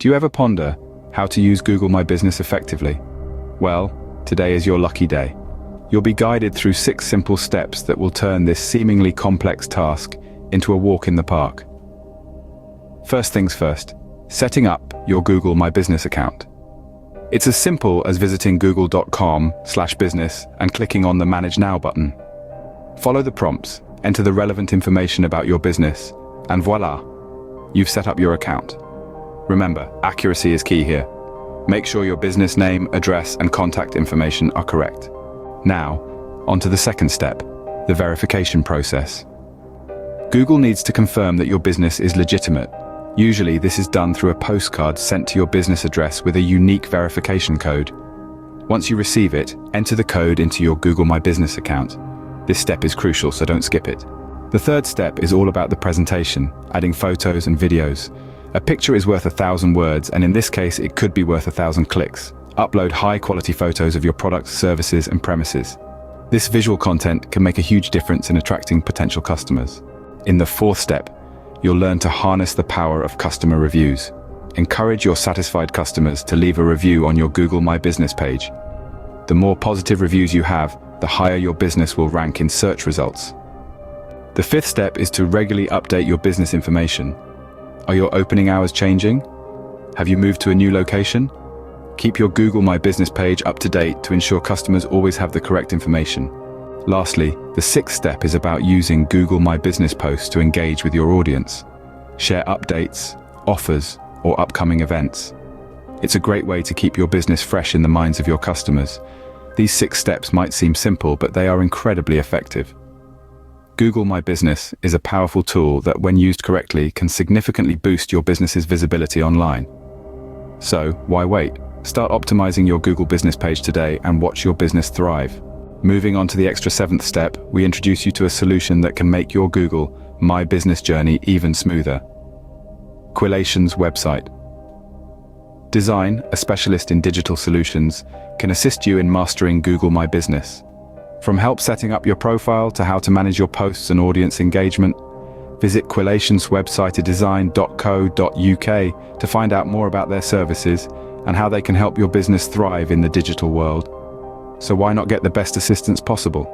Do you ever ponder how to use Google My Business effectively? Well, today is your lucky day. You'll be guided through 6 simple steps that will turn this seemingly complex task into a walk in the park. First things first, setting up your Google My Business account. It's as simple as visiting google.com/business and clicking on the Manage Now button. Follow the prompts, enter the relevant information about your business, and voila, you've set up your account. Remember, accuracy is key here. Make sure your business name, address, and contact information are correct. Now, on to the second step, the verification process. Google needs to confirm that your business is legitimate. Usually, this is done through a postcard sent to your business address with a unique verification code. Once you receive it, enter the code into your Google My Business account. This step is crucial, so don't skip it. The third step is all about the presentation, adding photos and videos. A picture is worth 1,000 words, and in this case, it could be worth 1,000 clicks. Upload high-quality photos of your products, services, and premises. This visual content can make a huge difference in attracting potential customers. In the fourth step, you'll learn to harness the power of customer reviews. Encourage your satisfied customers to leave a review on your Google My Business page. The more positive reviews you have, the higher your business will rank in search results. The fifth step is to regularly update your business information. Are your opening hours changing? Have you moved to a new location? Keep your Google My Business page up to date to ensure customers always have the correct information. Lastly, the sixth step is about using Google My Business posts to engage with your audience. Share updates, offers, or upcoming events. It's a great way to keep your business fresh in the minds of your customers. These 6 steps might seem simple, but they are incredibly effective. Google My Business is a powerful tool that, when used correctly, can significantly boost your business's visibility online. So, why wait? Start optimizing your Google Business page today and watch your business thrive. Moving on to the extra 7th step, we introduce you to a solution that can make your Google My Business journey even smoother. Quillation's website. Design, a specialist in digital solutions, can assist you in mastering Google My Business. From help setting up your profile to how to manage your posts and audience engagement, visit Quillation's website at design.co.uk to find out more about their services and how they can help your business thrive in the digital world. So why not get the best assistance possible?